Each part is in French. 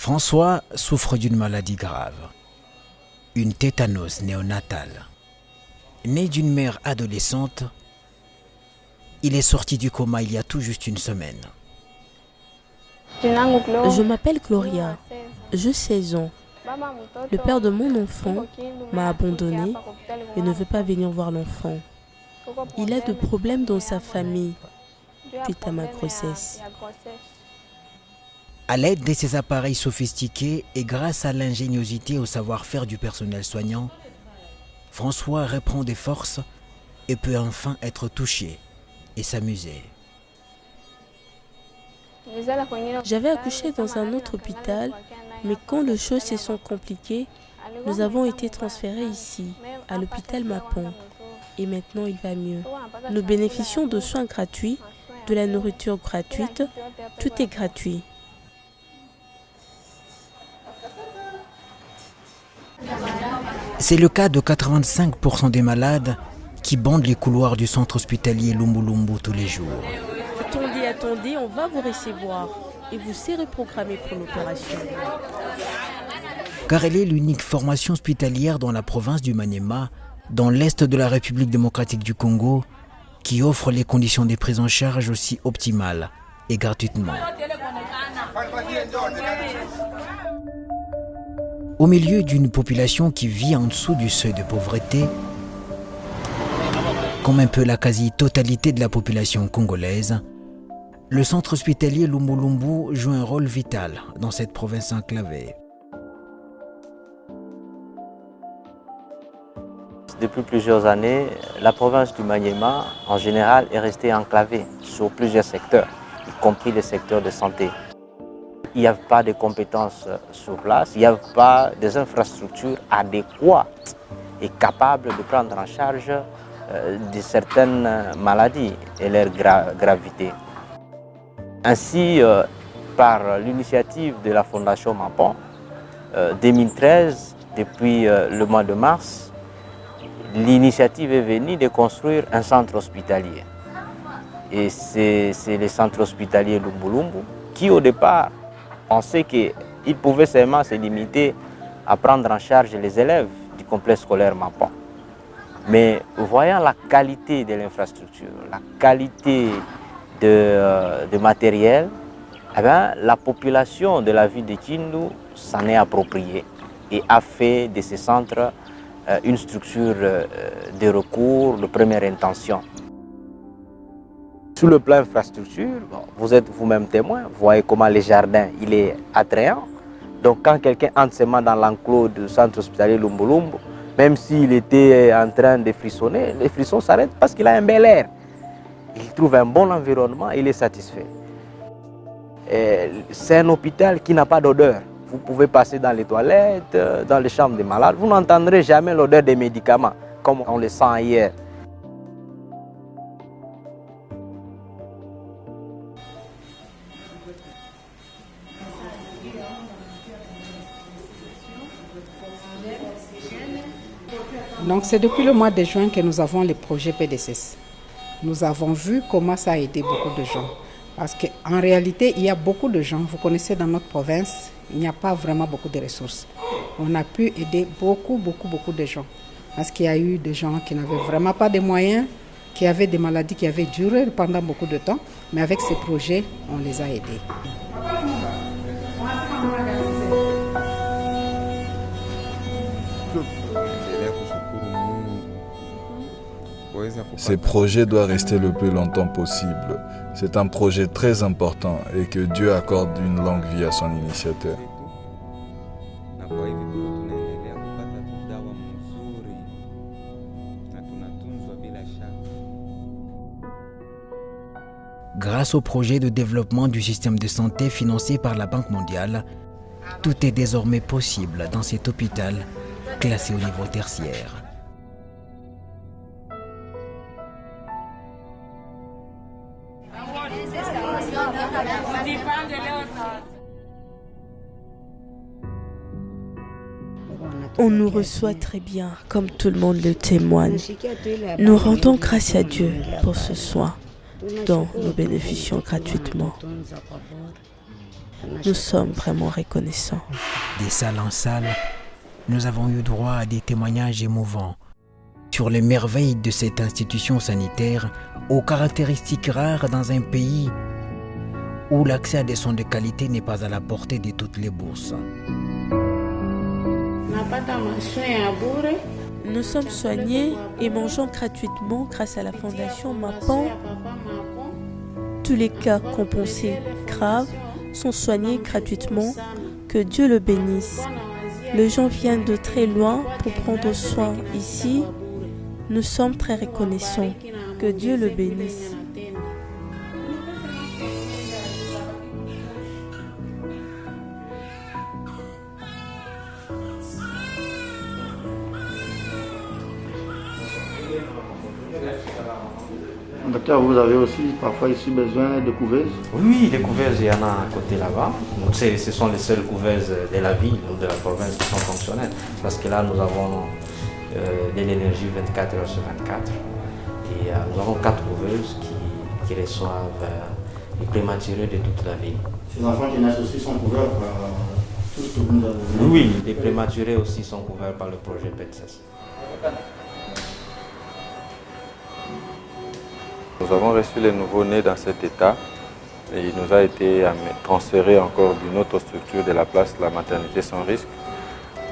François souffre d'une maladie grave, une tétanose néonatale. Né d'une mère adolescente, il est sorti du coma il y a tout juste une semaine. Je m'appelle Gloria, j'ai 16 ans. Le père de mon enfant m'a abandonné et ne veut pas venir voir l'enfant. Il a des problèmes dans sa famille suite à ma grossesse. À l'aide de ces appareils sophistiqués et grâce à l'ingéniosité et au savoir-faire du personnel soignant, François reprend des forces et peut enfin être touché et s'amuser. J'avais accouché dans un autre hôpital, mais quand les choses se sont compliquées, nous avons été transférés ici, à l'hôpital Mapon. Et maintenant, il va mieux. Nous bénéficions de soins gratuits, de la nourriture gratuite, tout est gratuit. C'est le cas de 85% des malades qui bandent les couloirs du centre hospitalier Lumbu Lumbu tous les jours. Attendez, on va vous recevoir et vous serez programmé pour l'opération. Car elle est l'unique formation hospitalière dans la province du Maniema, dans l'est de la République démocratique du Congo, qui offre les conditions de prise en charge aussi optimales et gratuitement. Au milieu d'une population qui vit en dessous du seuil de pauvreté, comme un peu la quasi-totalité de la population congolaise, le centre hospitalier Lumbu Lumbu joue un rôle vital dans cette province enclavée. Depuis plusieurs années, la province du Maniema, en général, est restée enclavée sur plusieurs secteurs, y compris les secteurs de santé. Il n'y a pas de compétences sur place, il n'y a pas des infrastructures adéquates et capables de prendre en charge de certaines maladies et leur gravité. Ainsi, par l'initiative de la Fondation Mapon, 2013, depuis le mois de mars, l'initiative est venue de construire un centre hospitalier. Et c'est le centre hospitalier Lumbu Lumbu qui, au départ, pensait qu'il pouvait seulement se limiter à prendre en charge les élèves du complexe scolaire Mapon. Mais voyant la qualité de l'infrastructure, la qualité de matériel, eh bien, la population de la ville de Kindu s'en est appropriée et a fait de ce centre une structure de recours de première intention. Sur le plan infrastructure, vous êtes vous-même témoin, vous voyez comment le jardin il est attrayant. Donc quand quelqu'un entre seulement dans l'enclos du centre hospitalier Lumbu Lumbu, même s'il était en train de frissonner, les frissons s'arrêtent parce qu'il a un bel air. Il trouve un bon environnement, il est satisfait. C'est un hôpital qui n'a pas d'odeur. Vous pouvez passer dans les toilettes, dans les chambres des malades, vous n'entendrez jamais l'odeur des médicaments, comme on le sent ailleurs. Donc c'est depuis le mois de juin que nous avons le projet PDCS. Nous avons vu comment ça a aidé beaucoup de gens. Parce qu'en réalité, il y a beaucoup de gens, vous connaissez dans notre province, il n'y a pas vraiment beaucoup de ressources. On a pu aider beaucoup de gens. Parce qu'il y a eu des gens qui n'avaient vraiment pas de moyens, qui avaient des maladies qui avaient duré pendant beaucoup de temps. Mais avec ces projets, on les a aidés. Ces projets doivent rester le plus longtemps possible. C'est un projet très important et que Dieu accorde une longue vie à son initiateur. Grâce au projet de développement du système de santé financé par la Banque mondiale, tout est désormais possible dans cet hôpital classé au niveau tertiaire. On nous reçoit très bien, comme tout le monde le témoigne. Nous rendons grâce à Dieu pour ce soin, dont nous bénéficions gratuitement. Nous sommes vraiment reconnaissants. Des salles en salles, nous avons eu droit à des témoignages émouvants sur les merveilles de cette institution sanitaire aux caractéristiques rares dans un pays où l'accès à des soins de qualité n'est pas à la portée de toutes les bourses. Nous sommes soignés et mangeons gratuitement grâce à la fondation Mapan. Tous les cas qu'on pensait graves sont soignés gratuitement. Que Dieu le bénisse. Les gens viennent de très loin pour prendre soin ici. Nous sommes très reconnaissants. Que Dieu le bénisse. Docteur, vous avez aussi parfois ici besoin de couveuses? Oui, les couveuses, il y en a à côté là-bas. Ce sont les seules couveuses de la ville ou de la province qui sont fonctionnelles. Parce que là, nous avons de l'énergie 24 heures sur 24. Et nous avons 4 couveuses qui reçoivent les prématurés de toute la ville. Ces enfants qui naissent aussi sont couverts par tout ce que vous nous avez dit? Oui, les prématurés aussi sont couverts par le projet PEDSES. Nous avons reçu les nouveaux-nés dans cet état et il nous a été transféré encore d'une autre structure de la place de la maternité sans risque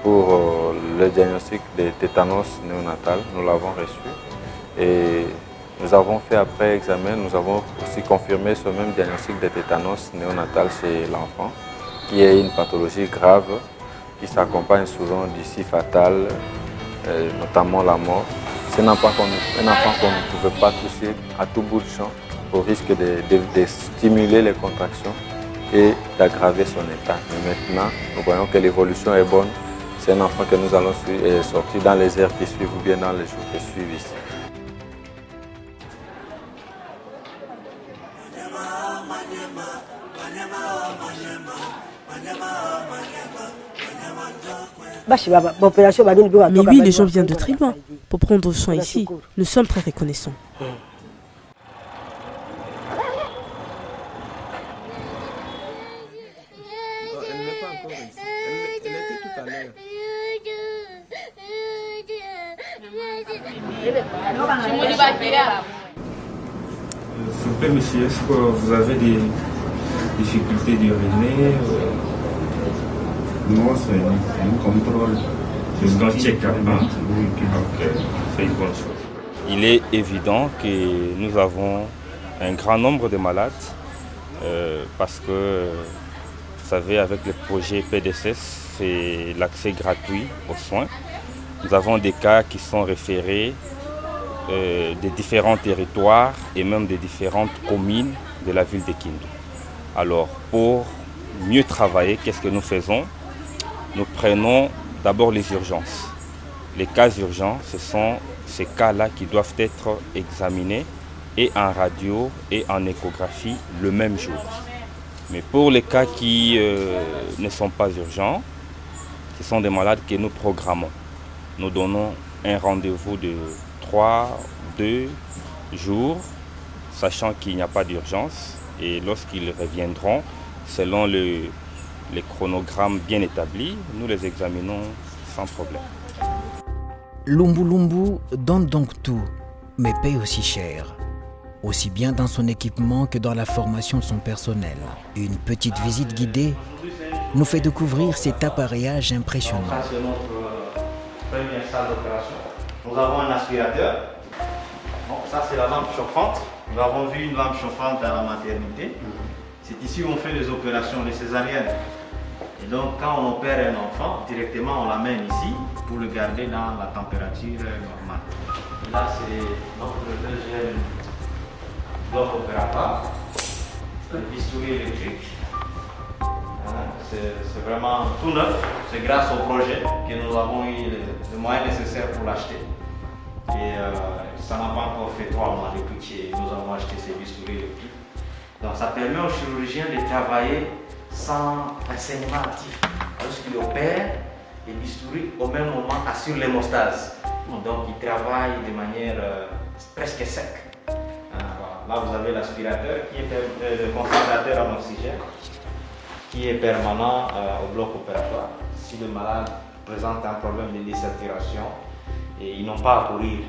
pour le diagnostic des tétanos néonatal. Nous l'avons reçu et nous avons fait après examen, nous avons aussi confirmé ce même diagnostic de tétanos néonatal chez l'enfant qui est une pathologie grave qui s'accompagne souvent d'issue fatale, notamment la mort. C'est un enfant qu'on ne pouvait pas toucher à tout bout de champ au risque de stimuler les contractions et d'aggraver son état. Mais maintenant, nous voyons que l'évolution est bonne. C'est un enfant que nous allons sortir dans les heures qui suivent ou bien dans les jours qui suivent ici. Mais oui, les gens viennent de très loin pour prendre soin ici. Nous sommes très reconnaissants. S'il vous plaît, monsieur, est-ce que vous avez des difficultés d'uriner? Non, c'est un contrôle. C'est un check-up. Ok, c'est une bonne chose. Il est évident que nous avons un grand nombre de malades parce que, vous savez, avec le projet PDSS, c'est l'accès gratuit aux soins. Nous avons des cas qui sont référés des différents territoires et même des différentes communes de la ville de Kindu. Alors, pour mieux travailler, qu'est-ce que nous faisons? Nous prenons d'abord les urgences. Les cas urgents, ce sont ces cas-là qui doivent être examinés et en radio et en échographie le même jour. Mais pour les cas qui ne sont pas urgents, ce sont des malades que nous programmons. Nous donnons un rendez-vous de 2 jours, sachant qu'il n'y a pas d'urgence. Et lorsqu'ils reviendront, selon les chronogrammes bien établis, nous les examinons sans problème. Lumbu Lumbu donne donc tout, mais paye aussi cher. Aussi bien dans son équipement que dans la formation de son personnel. Une petite visite guidée nous fait découvrir cet appareillage impressionnant. Ça, c'est notre première salle d'opération. Nous avons un aspirateur. Bon, ça, c'est la lampe chauffante. Nous avons vu une lampe chauffante dans la maternité. C'est ici où on fait les opérations, les césariennes. Et donc, quand on opère un enfant, directement, on l'amène ici pour le garder dans la température normale. Et là, c'est notre deuxième bloc opératoire, le bistouri électrique. C'est vraiment tout neuf. C'est grâce au projet que nous avons eu les moyens nécessaires pour l'acheter. Et ça n'a pas encore fait 3 mois depuis que nous avons acheté ces bistouris électriques. Donc ça permet aux chirurgiens de travailler sans enseignement actif. Lorsqu'ils opèrent, les bistouris au même moment assurent l'hémostase. Donc ils travaillent de manière presque sec. Là vous avez l'aspirateur qui est le concentrateur en oxygène. qui est permanent au bloc opératoire. Si le malade présente un problème de désaturation, et ils n'ont pas à courir.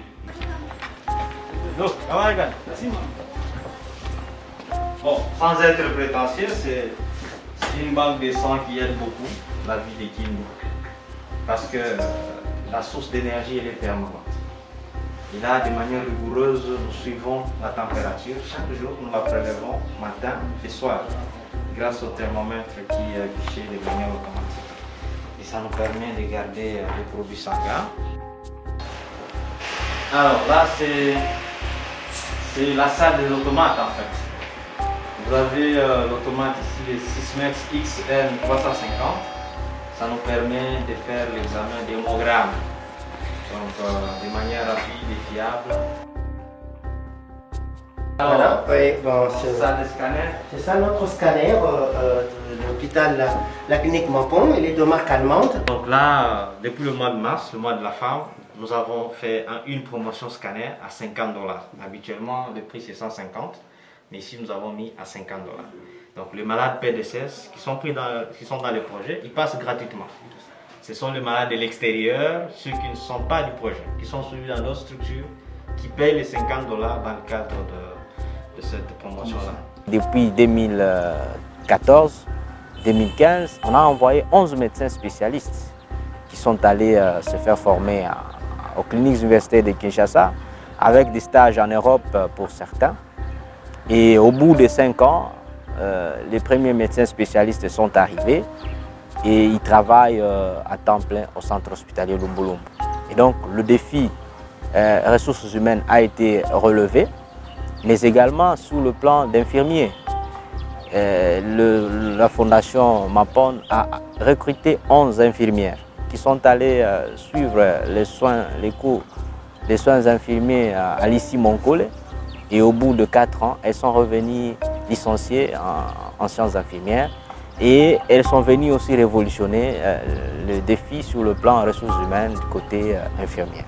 Bon, sans être prétentieux, c'est une banque de sang qui aide beaucoup la vie des Kindu. Parce que la source d'énergie, elle est permanente. Et là, de manière rigoureuse, nous suivons la température. Chaque jour, nous la prélevons matin et soir, grâce au thermomètre qui est affiché de manière automatique. Et ça nous permet de garder les produits sanguins. Alors là, c'est la salle des automates en fait. Vous avez l'automate ici, le 6 XN 350. Ça nous permet de faire l'examen d'hémogramme. Donc de manière rapide et fiable. Alors, Voilà, oui, bon, c'est ça le scanner. c'est ça notre scanner de l'hôpital, la clinique Mapon, il est de marque allemande. Donc là, depuis le mois de mars, le mois de la femme, nous avons fait une promotion scanner à $50. Habituellement, le prix c'est 150, mais ici nous avons mis à $50. Donc les malades PDSS qui sont dans les projets, ils passent gratuitement. Ce sont les malades de l'extérieur, ceux qui ne sont pas du projet, qui sont suivis dans d'autres structures, qui payent les $50 dans le cadre de cette promotion-là. Depuis 2014-2015, on a envoyé 11 médecins spécialistes qui sont allés se faire former aux cliniques universitaires de Kinshasa, avec des stages en Europe pour certains. Et au bout de 5 ans, les premiers médecins spécialistes sont arrivés et ils travaillent à temps plein au centre hospitalier Lumbu Lumbu. Et donc le défi ressources humaines a été relevé, mais également sous le plan d'infirmiers. La fondation Mapon a recruté 11 infirmières qui sont allées suivre les cours des soins infirmiers à l'ICI Moncole. Et au bout de 4 ans, elles sont revenues licenciées en sciences infirmières. Et elles sont venues aussi révolutionner le défi sur le plan ressources humaines du côté infirmier.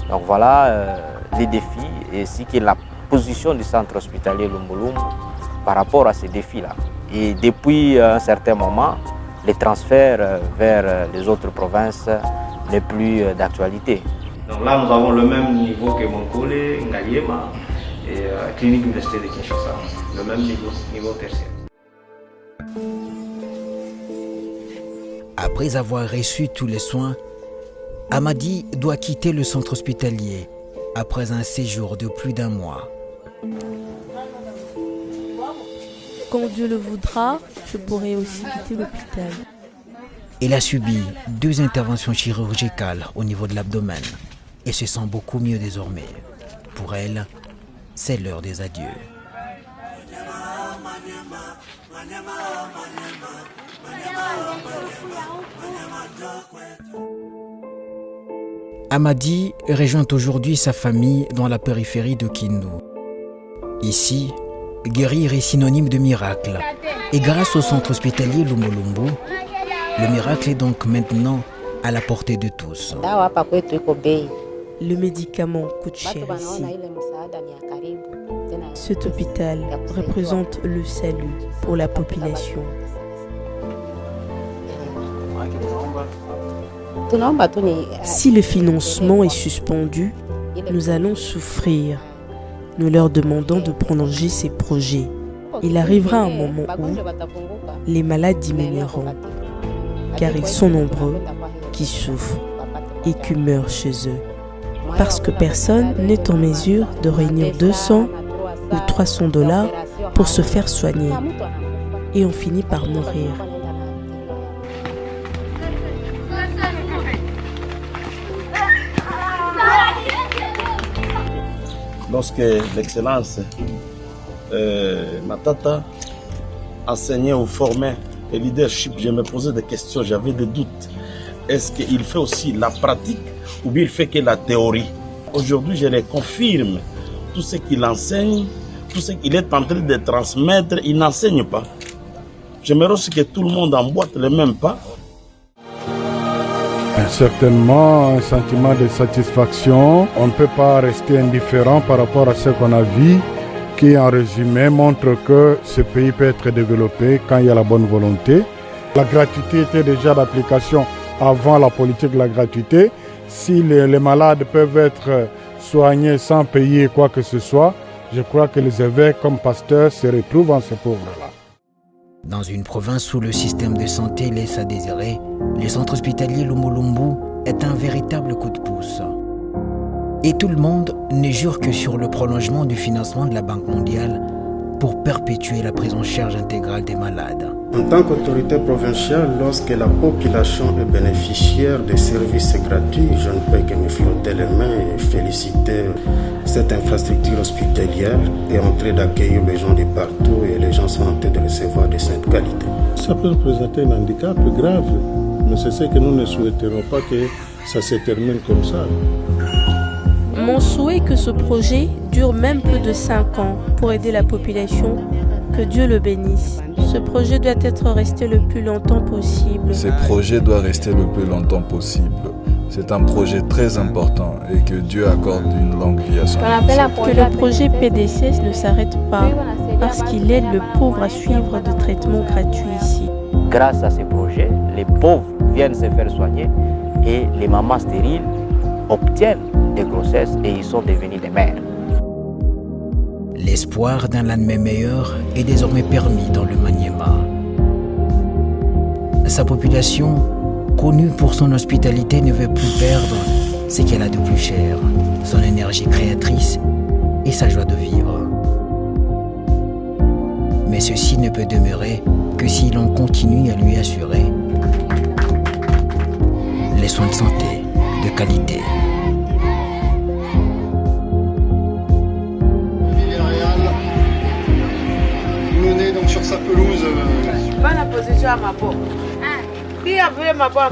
Donc voilà les défis et ainsi que la position du centre hospitalier Lumbu Lumbu par rapport à ces défis-là. Et depuis un certain moment, les transferts vers les autres provinces n'est plus d'actualité. Donc là, nous avons le même niveau que Moncole, Ngaliema et Clinique Universitaire de Kinshasa, le même niveau tertiaire. Après avoir reçu tous les soins, Amadi doit quitter le centre hospitalier après un séjour de plus d'1 mois. Quand Dieu le voudra, je pourrai aussi quitter l'hôpital. Elle a subi 2 interventions chirurgicales au niveau de l'abdomen et se sent beaucoup mieux désormais. Pour elle, c'est l'heure des adieux. Amadi rejoint aujourd'hui sa famille dans la périphérie de Kindu. Ici, guérir est synonyme de miracle. Et grâce au centre hospitalier Lumbu Lumbu, le miracle est donc maintenant à la portée de tous. Le médicament coûte cher ici. Cet hôpital représente le salut pour la population. Si le financement est suspendu, nous allons souffrir. Nous leur demandons de prolonger ces projets. Il arrivera un moment où les malades diminueront, car ils sont nombreux qui souffrent et qui meurent chez eux. Parce que personne n'est en mesure de réunir 200 ou $300 pour se faire soigner. Et on finit par mourir. Lorsque l'excellence Matata enseignait ou formait le leadership, je me posais des questions, j'avais des doutes. Est-ce qu'il fait aussi la pratique ou bien il fait que la théorie? Aujourd'hui, je les confirme. Tout ce qu'il enseigne, tout ce qu'il est en train de transmettre, il n'enseigne pas. J'aimerais aussi que tout le monde emboîte le même pas. Certainement, un sentiment de satisfaction. On ne peut pas rester indifférent par rapport à ce qu'on a vu, qui en résumé montre que ce pays peut être développé quand il y a la bonne volonté. La gratuité était déjà d'application avant la politique de la gratuité. Si les malades peuvent être soignés sans payer quoi que ce soit, je crois que les évêques comme pasteurs se retrouvent en ces pauvres-là. Dans une province où le système de santé laisse à désirer, le centre hospitalier Lumbu est un véritable coup de pouce. Et tout le monde ne jure que sur le prolongement du financement de la Banque mondiale pour perpétuer la prise en charge intégrale des malades. En tant qu'autorité provinciale, lorsque la population est bénéficiaire des services gratuits, je ne peux que me frotter les mains et féliciter cette infrastructure hospitalière et en train d'accueillir les gens de partout et les gens sont en train de recevoir de cette qualité. Ça peut représenter un handicap grave, mais c'est ce que nous ne souhaiterons pas que ça se termine comme ça. Mon souhait est que ce projet dure même plus de 5 ans pour aider la population. Que Dieu le bénisse. Ce projet doit être resté le plus longtemps possible. Ce projet doit rester le plus longtemps possible. C'est un projet très important et que Dieu accorde une longue vie à son œuvre. Que le projet PDCS ne s'arrête pas parce qu'il aide le pauvre à suivre des traitements gratuits ici. Grâce à ce projet, les pauvres viennent se faire soigner et les mamans stériles obtiennent des grossesses et ils sont devenus des mères. L'espoir d'un lendemain meilleur est désormais permis dans le Maniema. Sa population, connue pour son hospitalité, ne veut plus perdre ce qu'elle a de plus cher, son énergie créatrice et sa joie de vivre. Mais ceci ne peut demeurer que si l'on continue à lui assurer les soins de santé de qualité. Donc sur sa pelouse. Pas la position à ma peau. Qui a vu ma peau en